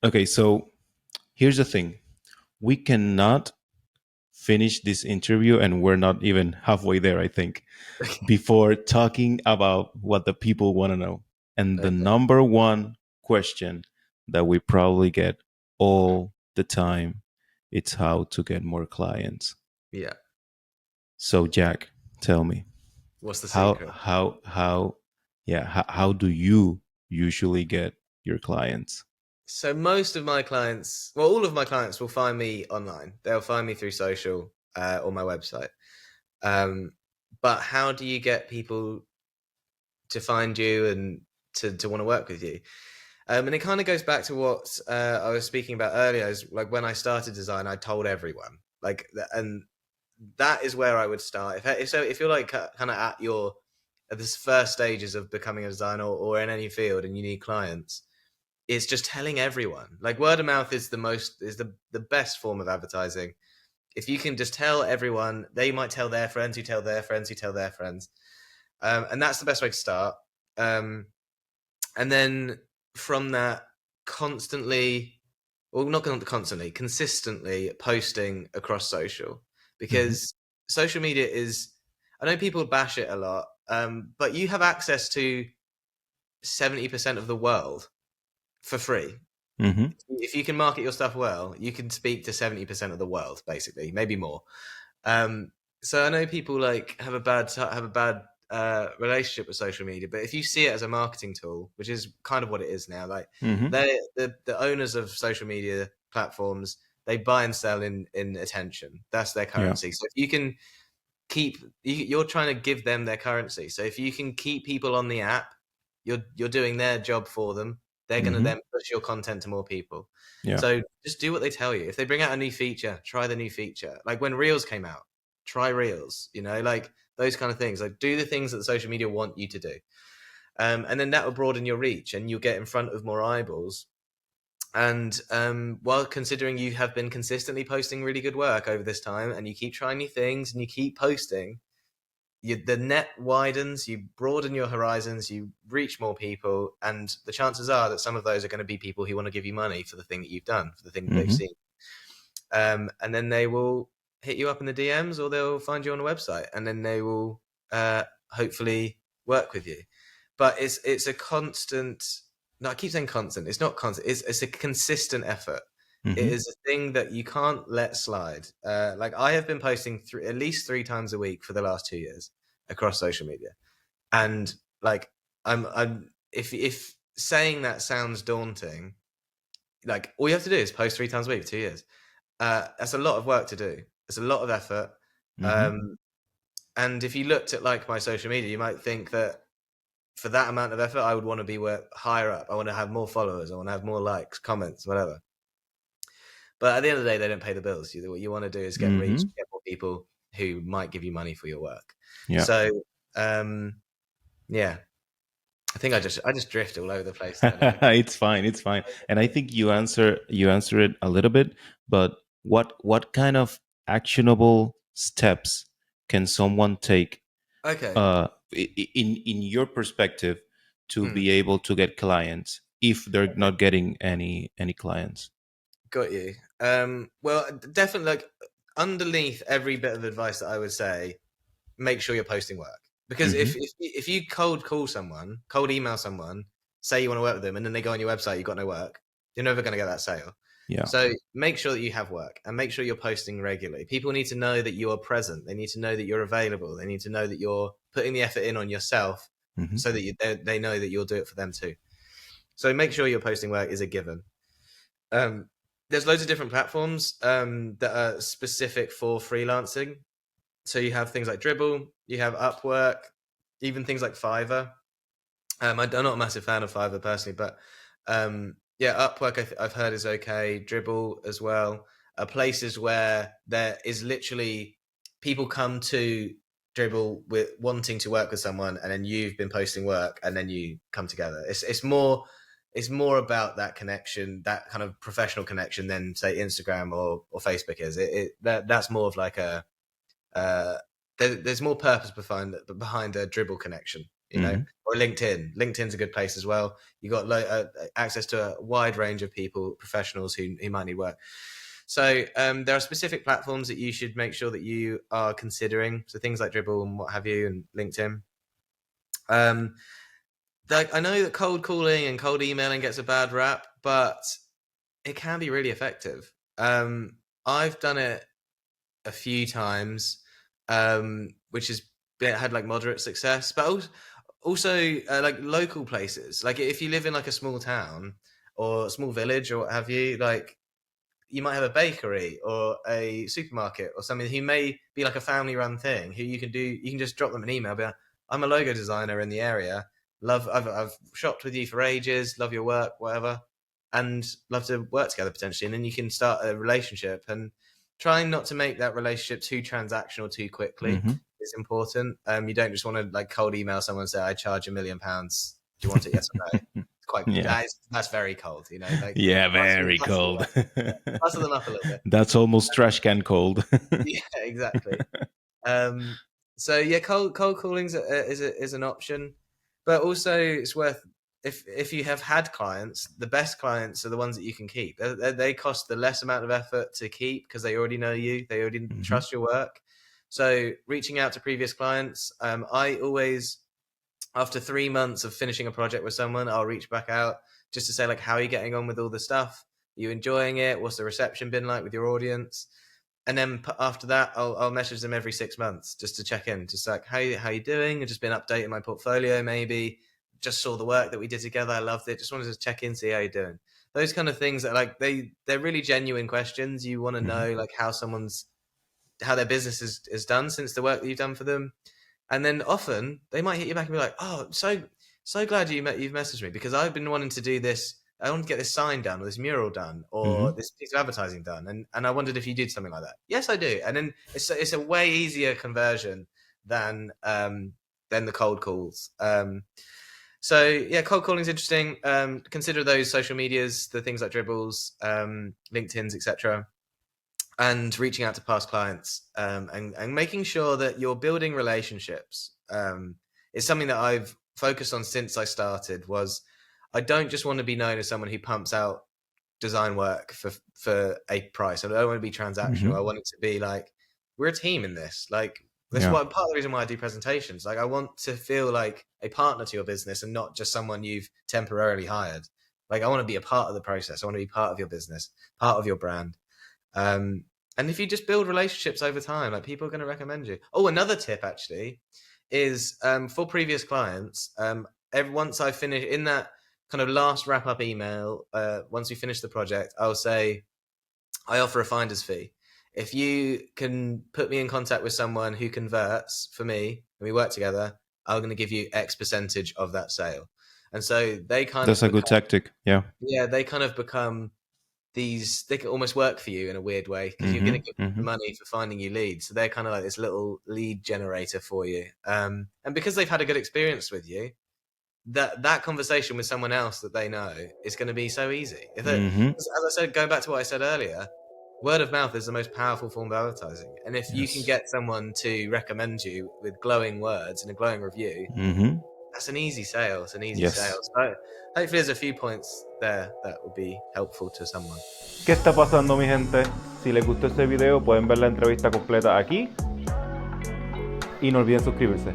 Okay, so here's the thing. We cannot finish this interview, and we're not even halfway there, I think, before talking about what the people want to know. And the Okay. number one question that we probably get all the time, it's how to get more clients. Yeah. So Jack, tell me, What's the how secret? how how yeah, how do you usually get your clients? So most of my clients, well, all of my clients will find me online. They'll find me through social or my website. Um, but how do you get people to find you and to want to work with you? And it kind of goes back to what I was speaking about earlier. Is like when I started design, I told everyone, and that is where I would start. If you're like kind of at this first stages of becoming a designer or in any field, and you need clients, it's just telling everyone. Like word of mouth is the best form of advertising. If you can just tell everyone, they might tell their friends, who tell their friends, who tell their friends, and that's the best way to start. Um, and then from that, constantly, well, not constantly, consistently posting across social, Hmm. because social media is. I know people bash it a lot, but you have access to 70% of the world for free. Hmm. If you can market your stuff well, you can speak to 70% of the world, basically, maybe more. Um, so I know people like have a bad relationship with social media, but if you see it as a marketing tool, which is kind of what it is now, like Hmm. the owners of social media platforms, they buy and sell in attention. That's their Yeah. currency. So if you can you're trying to give them their currency. So if you can keep people on the app, you're doing their job for them. They're going to Hmm. then push your content to more people. Yeah. So just do what they tell you. If they bring out a new feature, try the new feature. Like when Reels came out, try Reels. Like those kind of things. Like do the things that the social media want you to do, and then that will broaden your reach, and you'll get in front of more eyeballs. And while considering you have been consistently posting really good work over this time, and you keep trying new things, and you keep posting, the net widens, you broaden your horizons, you reach more people, and the chances are that some of those are going to be people who want to give you money for the thing that you've done, for the thing that they've Hmm. seen. And then they will hit you up in the DMs, or they'll find you on a website, and then they will hopefully work with you. But it's a constant. No, I keep saying constant. It's not constant. It's a consistent effort. It Hmm. is a thing that you can't let slide. Like I have been posting at least 3 times a week for the last 2 years across social media, and like I'm if saying that sounds daunting, like all you have to do is post 3 times a week for 2 years. That's a lot of work to do. It's a lot of effort. Hmm. Um, and if you looked at like my social media, you might think that for that amount of effort, I would want to be higher up. I want to have more followers. I want to have more likes, comments, whatever. But at the end of the day, they don't pay the bills. What you want to do is get reach, Hmm. get more people who might give you money for your work. Yeah. So um, yeah, I think I just drift all over the place there. Now. It's fine. It's fine. And I think you answer it a little bit, but what kind of actionable steps can someone take Okay. in your perspective to Mm. be able to get clients if they're not getting any clients? Got you. Well, definitely, like underneath every bit of advice that I would say, make sure you're posting work. Because Hmm. if you cold call someone, cold email someone, say you want to work with them, and then they go on your website, you've got no work, you're never going to get that sale. Yeah. So make sure that you have work, and make sure you're posting regularly. People need to know that you are present. They need to know that you're available. They need to know that you're putting the effort in on yourself, Hmm. so that they know that you'll do it for them too. So make sure you're posting work is a given. Um, there's loads of different platforms that are specific for freelancing. So you have things like Dribble, you have Upwork, even things like Fiverr. I'm not a massive fan of Fiverr personally, but yeah, Upwork I've heard is okay. Dribble as well. Places where there is literally people come to Dribble with wanting to work with someone, and then you've been posting work, and then you come together. It's more about that connection, that kind of professional connection, than say Instagram or Facebook is. That's more of like a uh, there's more purpose behind a Dribble connection. you know, or LinkedIn. LinkedIn's a good place as well. You got access to a wide range of people, professionals who might need work. So there are specific platforms that you should make sure that you are considering. So things like Dribble and what have you, and LinkedIn. I know that cold calling and cold emailing gets a bad rap, but it can be really effective. I've done it a few times, which has had like moderate success, but also like local places. Like if you live in like a small town or a small village or what have you, like you might have a bakery or a supermarket or something who may be like a family run thing who you can just drop them an email, be like, I'm a logo designer in the area. I've shopped with you for ages, love your work, whatever, and love to work together potentially. And then you can start a relationship, and trying not to make that relationship too transactional too quickly is important. You don't just want to like cold email someone and say, I charge £1 million. Do you want it? Yes or no? Quite that's very cold, you know. Like very cold. Bustle them up a little bit. That's almost trash can cold. Yeah, exactly. So yeah, cold calling is an option, but also it's worth if you have had clients, the best clients are the ones that you can keep. They cost the less amount of effort to keep because they already know you, they already trust your work. So reaching out to previous clients, I always, after 3 months of finishing a project with someone, I'll reach back out just to say like, how are you getting on with all the stuff? Are you enjoying it? What's the reception been like with your audience? And then after that, I'll message them every 6 months just to check in, just like, how you doing? I've just been updating my portfolio, maybe just saw the work that we did together. I loved it. Just wanted to check in, see how you're doing. Those kind of things that like they're really genuine questions. You want to know like how their business is done since the work that you've done for them. And then often they might hit you back and be like, oh, so glad you've messaged me because I've been wanting to do this. I want to get this sign done or this mural done or this piece of advertising done. And I wondered if you did something like that. Yes, I do. And then it's a way easier conversion than the cold calls. So yeah, cold calling is interesting. Consider those social medias, the things like Dribbles, LinkedIn's, etc., and reaching out to past clients, and making sure that you're building relationships. Is something that I've focused on since I started. Was I don't just want to be known as someone who pumps out design work for a price. I don't want to be transactional. I want it to be like we're a team in this. Like that's part of the reason why I do presentations. Like I want to feel like a partner to your business and not just someone you've temporarily hired. Like I want to be a part of the process. I want to be part of your business, part of your brand. And if you just build relationships over time, like people are going to recommend you. Oh, another tip actually is for previous clients. Once I finish in that kind of last wrap up email, once we finish the project, I'll say I offer a finder's fee. If you can put me in contact with someone who converts for me and we work together, I'm going to give you X percentage of that sale. And so they That's a good tactic. Yeah. Yeah, they kind of become they can almost work for you in a weird way because you're going to give them money for finding you leads. So they're kind of like this little lead generator for you. And because they've had a good experience with you, that conversation with someone else that they know is going to be so easy. As I said, going back to what I said earlier, word of mouth is the most powerful form of advertising. And if you can get someone to recommend you with glowing words and a glowing review, that's an easy sale. It's an easy sale. So hopefully there's a few points there that would be helpful to someone. ¿Qué está pasando, mi gente? Si les gustó este video pueden ver la entrevista completa aquí y no olviden suscribirse.